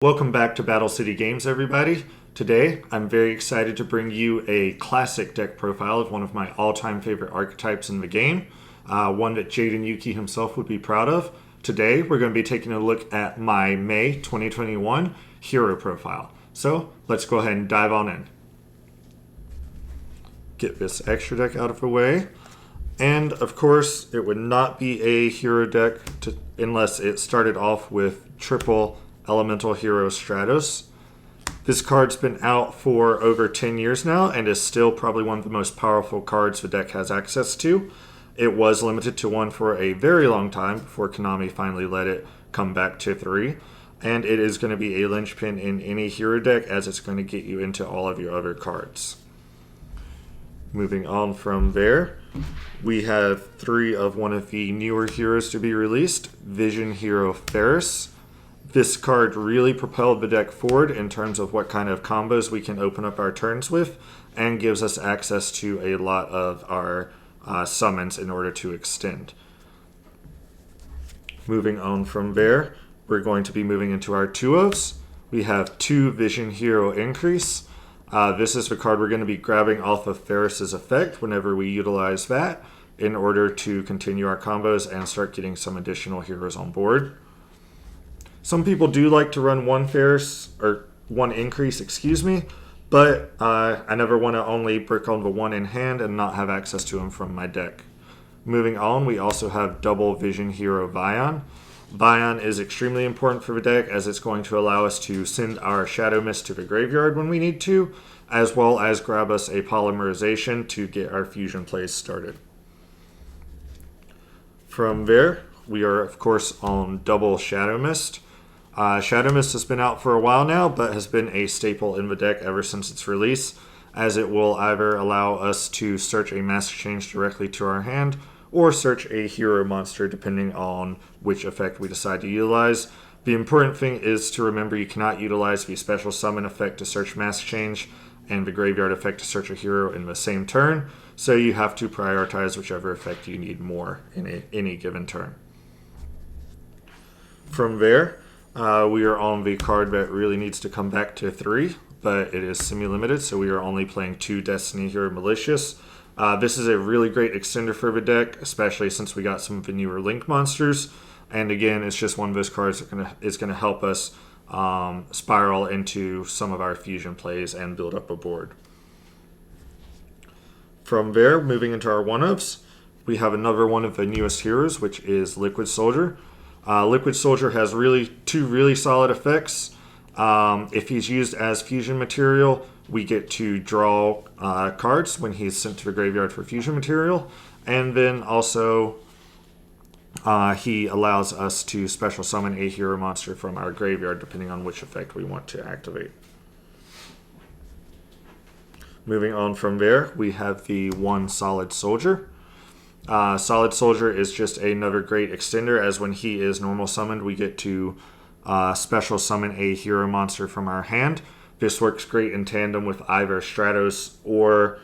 Welcome back to Battle City Games, everybody. Today, I'm very excited to bring you a classic deck profile of one of my all-time favorite archetypes in the game, one that Jaden Yuki himself would be proud of. Today, we're going to be taking a look at my May 2021 hero profile. So, let's go ahead and dive on in. Get this extra deck out of the way. And, of course, it would not be a hero deck unless it started off with triple Elemental Hero Stratos. This card's been out for over 10 years now and is still probably one of the most powerful cards the deck has access to. It was limited to one for a very long time before Konami finally let it come back to 3. And it is going to be a linchpin in any hero deck as it's going to get you into all of your other cards. Moving on from there, we have 3 of one of the newer heroes to be released, Vision Hero Ferris. This card really propelled the deck forward in terms of what kind of combos we can open up our turns with, and gives us access to a lot of our summons in order to extend. Moving on from there, we're going to be moving into our 2-ofs. We have 2 Vision Hero Increase. This is the card we're going to be grabbing off of Ferris's effect whenever we utilize that in order to continue our combos and start getting some additional heroes on board. Some people do like to run one increase, but I never want to only brick on the one in hand and not have access to him from my deck. Moving on, we also have double Vision Hero Vion. Vion is extremely important for the deck as it's going to allow us to send our Shadow Mist to the graveyard when we need to, as well as grab us a Polymerization to get our fusion plays started. From there, we are of course on double Shadow Mist. Shadow Mist has been out for a while now, but has been a staple in the deck ever since its release, as it will either allow us to search a Mask Change directly to our hand, or search a hero monster depending on which effect we decide to utilize. The important thing is to remember you cannot utilize the special summon effect to search Mask Change and the graveyard effect to search a hero in the same turn, so you have to prioritize whichever effect you need more in any given turn. From there, we are on the card that really needs to come back to 3, but it is semi-limited, so we are only playing 2 Destiny Hero Malicious. This is a really great extender for the deck, especially since we got some of the newer Link monsters. And again, it's just one of those cards that is going to help us spiral into some of our fusion plays and build up a board. From there, moving into our 1-ofs, we have another one of the newest heroes, which is Liquid Soldier. Liquid Soldier has 2 really solid effects. If he's used as fusion material, we get to draw cards when he's sent to the graveyard for fusion material. And then also, he allows us to special summon a hero monster from our graveyard depending on which effect we want to activate. Moving on from there, we have the 1 Solid Soldier. Solid Soldier is just another great extender, as when he is normal summoned, we get to special summon a hero monster from our hand. This works great in tandem with either Stratos or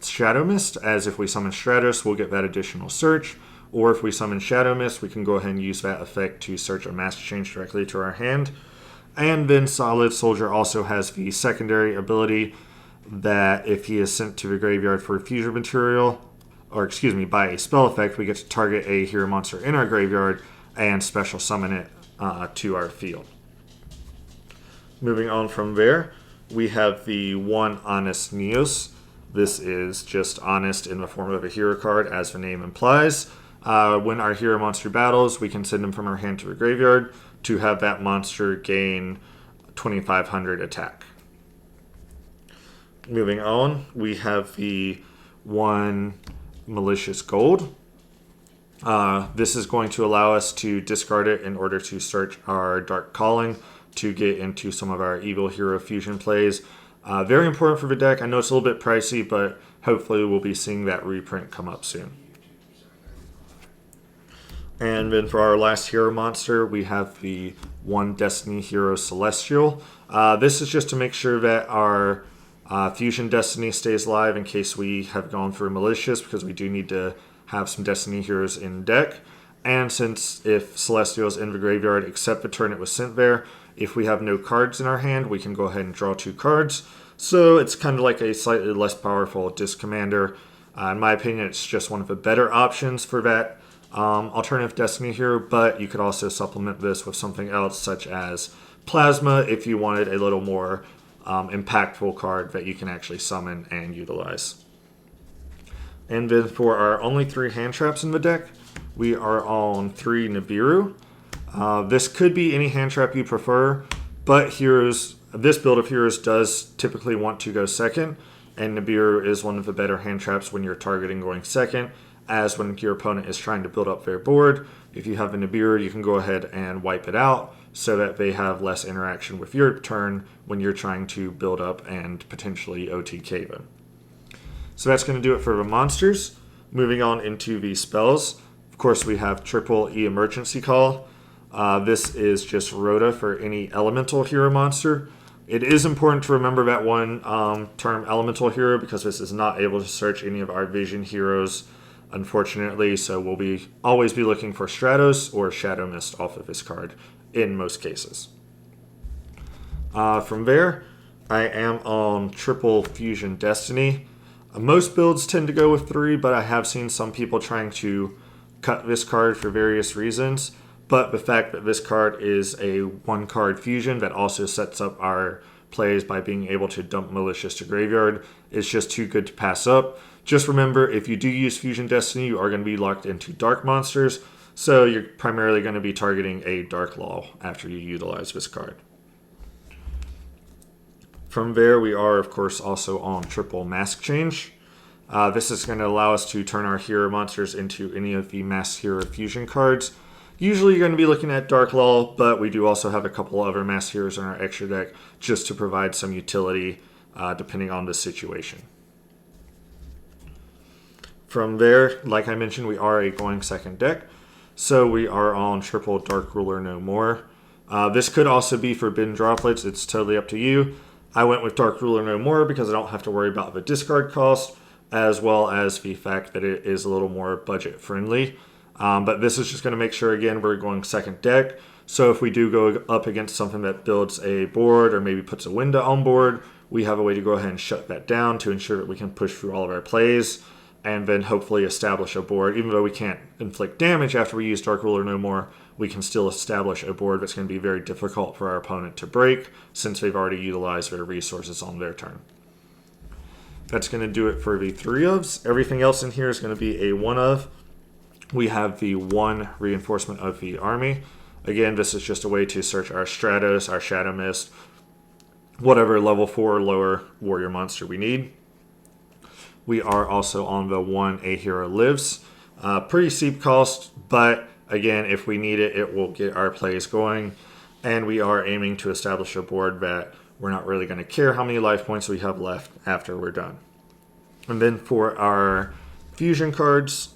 Shadow Mist, as if we summon Stratos, we'll get that additional search, or if we summon Shadow Mist, we can go ahead and use that effect to search a Mask Change directly to our hand. And then Solid Soldier also has the secondary ability that if he is sent to the graveyard for fusion material, by a spell effect, we get to target a hero monster in our graveyard and special summon it to our field. Moving on from there, we have the 1 Honest Neos. This is just Honest in the form of a hero card, as the name implies. When our hero monster battles, we can send him from our hand to the graveyard to have that monster gain 2500 attack. Moving on, we have the 1 Malicious Gold. This is going to allow us to discard it in order to search our Dark Calling to get into some of our evil hero fusion plays. Very important for the deck. I know it's a little bit pricey, but hopefully we'll be seeing that reprint come up soon. And then for our last hero monster, we have the 1 Destiny Hero Celestial. This is just to make sure that our Fusion Destiny stays live in case we have gone through Malicious, because we do need to have some Destiny heroes in deck. And since if Celestial is in the graveyard except the turn it was sent there, If we have no cards in our hand, we can go ahead and draw 2 cards. So it's kind of like a slightly less powerful Disc Commander. In my opinion, it's just one of the better options for that alternative Destiny hero, but you could also supplement this with something else such as Plasma if you wanted a little more impactful card that you can actually summon and utilize. And then for our only 3 hand traps in the deck, we are on 3 Nibiru. This could be any hand trap you prefer, but this build of heroes does typically want to go second, and Nibiru is one of the better hand traps when you're targeting going second, as when your opponent is trying to build up their board. If you have a Nibiru, you can go ahead and wipe it out so that they have less interaction with your turn when you're trying to build up and potentially OTK them. So that's going to do it for the monsters. Moving on into the spells. Of course, we have Triple E Emergency Call. This is just Rhoda for any elemental hero monster. It is important to remember that one term elemental hero because this is not able to search any of our vision heroes, unfortunately. So we'll always be looking for Stratos or Shadow Mist off of this card in most cases. From there, I am on Triple Fusion Destiny. Most builds tend to go with 3, but I have seen some people trying to cut this card for various reasons. But the fact that this card is a 1-card fusion that also sets up our plays by being able to dump Malicious to Graveyard is just too good to pass up. Just remember, if you do use Fusion Destiny, you are going to be locked into Dark monsters, so you're primarily going to be targeting a Dark Law after you utilize this card. From there, we are, of course, also on Triple Mask Change. This is going to allow us to turn our hero monsters into any of the Masked Hero Fusion cards. Usually you're going to be looking at Dark Law, but we do also have a couple other Masked Heroes in our extra deck just to provide some utility depending on the situation. From there, like I mentioned, we are a going second deck. So we are on Triple Dark Ruler No More. This could also be Forbidden Droplets. It's totally up to you. I went with Dark Ruler No More because I don't have to worry about the discard cost, as well as the fact that it is a little more budget friendly. But this is just going to make sure, again, we're going second deck. So if we do go up against something that builds a board or maybe puts a window on board, we have a way to go ahead and shut that down to ensure that we can push through all of our plays and then hopefully establish a board. Even though we can't inflict damage after we use Dark Ruler No More, we can still establish a board that's going to be very difficult for our opponent to break since they've already utilized their resources on their turn. That's going to do it for the 3 ofs. Everything else in here is going to be a 1 of. We have the 1 reinforcement of the army. Again, this is just a way to search our Stratos, our Shadow Mist, whatever level 4 or lower warrior monster we need. We are also on the 1 A Hero Lives. Pretty steep cost, but again, if we need it, it will get our plays going. And we are aiming to establish a board that we're not really going to care how many life points we have left after we're done. And then for our fusion cards,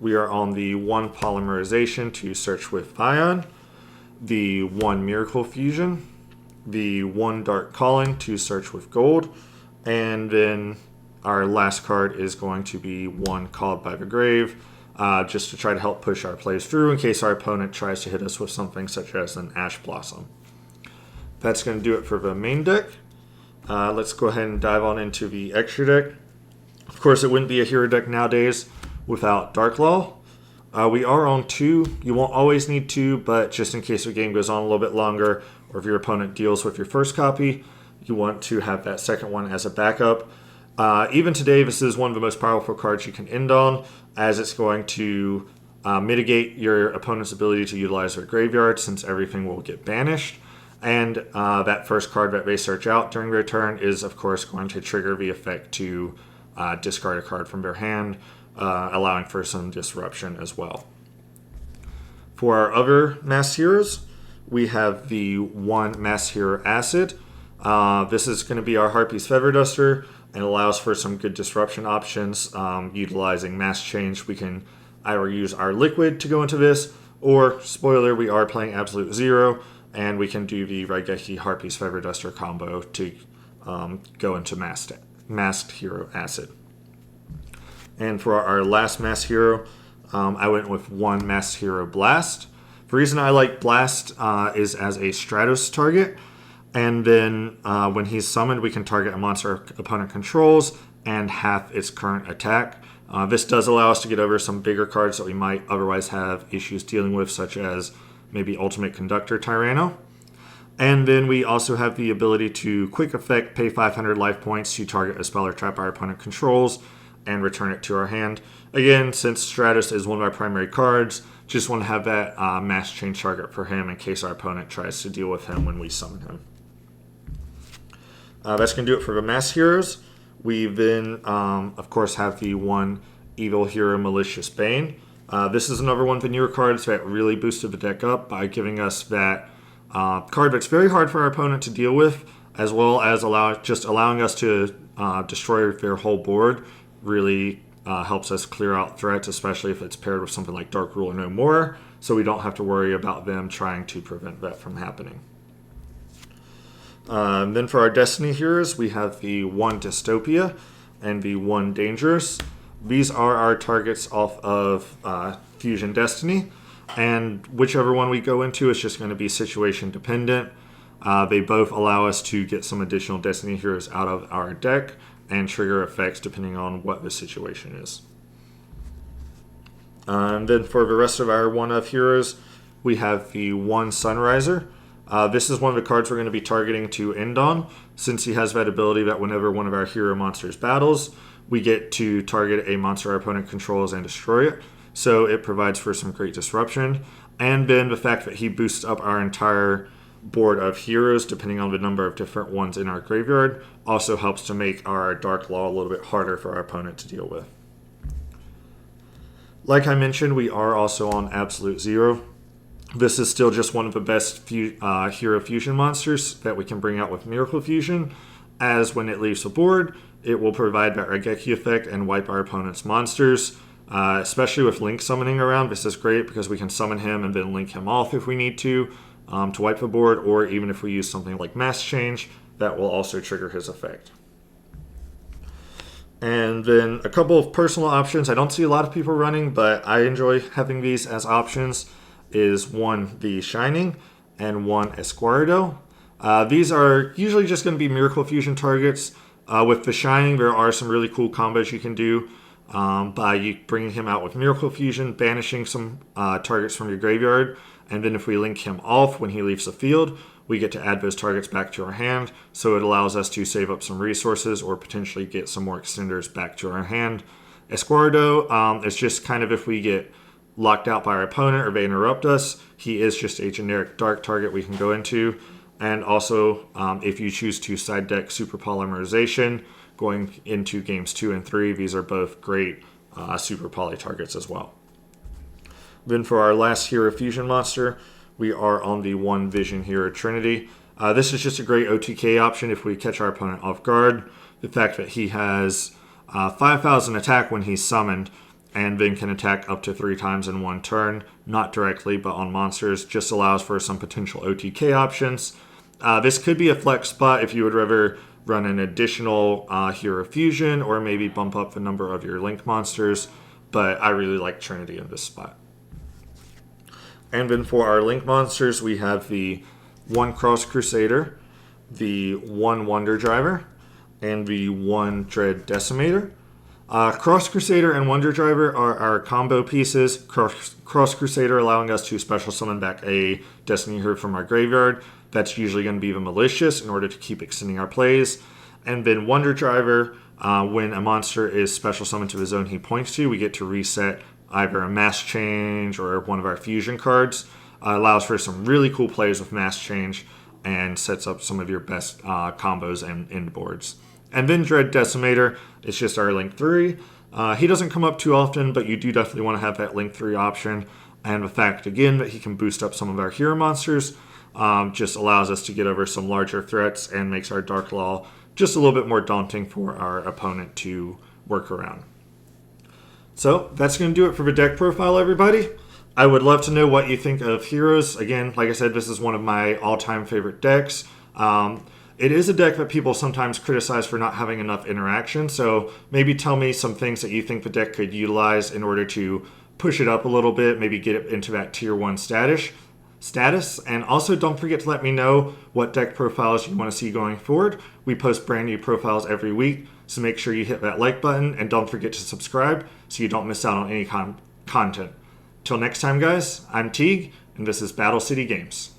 we are on the 1 Polymerization to search with Ion, the 1 Miracle Fusion, the 1 Dark Calling to search with Gold, and then our last card is going to be 1 Called by the Grave, just to try to help push our plays through in case our opponent tries to hit us with something such as an Ash Blossom. That's going to do it for the main deck. Let's go ahead and dive on into the extra deck. Of course, it wouldn't be a hero deck nowadays without Dark Law. We are on 2. You won't always need 2, but just in case the game goes on a little bit longer, or if your opponent deals with your first copy, you want to have that second one as a backup. Even today, this is one of the most powerful cards you can end on, as it's going to mitigate your opponent's ability to utilize their graveyard, since everything will get banished. And that first card that they search out during their turn is, of course, going to trigger the effect to discard a card from their hand, allowing for some disruption as well. For our other Masked Heroes, we have the 1 Masked Hero Acid. This is going to be our Harpy's Feather Duster and allows for some good disruption options. Utilizing Mask Change, we can either use our Liquid to go into this, or, spoiler, we are playing Absolute Zero, and we can do the Raigeki Harpy's Feather Duster combo to go into Masked Hero Acid. And for our last Masked Hero, I went with 1 Masked Hero Blast. The reason I like Blast is as a Stratos target, and then when he's summoned, we can target a monster our opponent controls and half its current attack. This does allow us to get over some bigger cards that we might otherwise have issues dealing with, such as maybe Ultimate Conductor Tyranno. And then we also have the ability to quick effect, pay 500 life points to target a spell or trap our opponent controls and return it to our hand. Again, since Stratos is one of our primary cards, just want to have that mass change target for him in case our opponent tries to deal with him when we summon him. That's going to do it for the mass heroes. We then, of course, have the one evil hero, Malicious Bane. This is another one of the newer cards that really boosted the deck up by giving us that card that's very hard for our opponent to deal with, as well as allowing us to destroy their whole board. Really helps us clear out threats, especially if it's paired with something like Dark Ruler No More, so we don't have to worry about them trying to prevent that from happening. Then for our Destiny heroes, we have the one Dystopia and the one Dangerous. These are our targets off of Fusion Destiny, and whichever one we go into is just going to be situation dependent. They both allow us to get some additional Destiny heroes out of our deck and trigger effects depending on what the situation is. And then for the rest of our one of heroes, we have the one Sunriser. This is one of the cards we're going to be targeting to end on, since he has that ability that whenever one of our hero monsters battles, we get to target a monster our opponent controls and destroy it. So it provides for some great disruption. And then the fact that he boosts up our entire board of heroes, depending on the number of different ones in our graveyard, also helps to make our Dark Law a little bit harder for our opponent to deal with. Like I mentioned, we are also on Absolute Zero. This is still just one of the best hero fusion monsters that we can bring out with Miracle Fusion, as when it leaves the board, it will provide that Raigeki effect and wipe our opponent's monsters. Especially with Link summoning around, this is great because we can summon him and then link him off if we need to wipe the board, or even if we use something like Mass Change, that will also trigger his effect. And then a couple of personal options I don't see a lot of people running, but I enjoy having these as options, is one, the Shining, and one, Esquardo. These are usually just going to be Miracle Fusion targets. With the Shining, there are some really cool combos you can do by bringing him out with Miracle Fusion, banishing some targets from your graveyard, and then if we link him off when he leaves the field, we get to add those targets back to our hand, so it allows us to save up some resources or potentially get some more extenders back to our hand. Esquardo is just kind of if we get locked out by our opponent or they interrupt us, he is just a generic dark target we can go into. And also, if you choose to side deck Super Polymerization, going into games 2 and 3, these are both great Super Poly targets as well. Then for our last Hero Fusion monster, we are on the one Vision Hero Trinity. This is just a great OTK option if we catch our opponent off guard. The fact that he has 5,000 attack when he's summoned, and then can attack up to 3 times in one turn, not directly, but on monsters, just allows for some potential OTK options. This could be a flex spot if you would rather run an additional Hero Fusion, or maybe bump up the number of your Link monsters, but I really like Trinity in this spot. And then for our Link monsters, we have the one Cross Crusader, the one Wonder Driver, and the one Dread Decimator. Cross Crusader and Wonder Driver are our combo pieces. Cross Crusader allowing us to special summon back a Destiny Hero from our graveyard. That's usually going to be the Malicious in order to keep extending our plays. And then Wonder Driver, when a monster is special summoned to the zone he points to, we get to reset either a Mass Change or one of our fusion cards. Allows for some really cool plays with Mass Change and sets up some of your best combos and end boards. And then Dread Decimator is just our Link 3. He doesn't come up too often, but you do definitely want to have that Link 3 option. And the fact, again, that he can boost up some of our hero monsters just allows us to get over some larger threats and makes our Dark Law just a little bit more daunting for our opponent to work around. So that's going to do it for the deck profile, everybody. I would love to know what you think of Heroes. Again, like I said, this is one of my all-time favorite decks. It is a deck that people sometimes criticize for not having enough interaction, so maybe tell me some things that you think the deck could utilize in order to push it up a little bit, maybe get it into that tier 1 status. And also don't forget to let me know what deck profiles you want to see going forward. We post brand new profiles every week, so make sure you hit that like button and don't forget to subscribe so you don't miss out on any content. Till next time, guys, I'm Teague, and this is Battle City Games.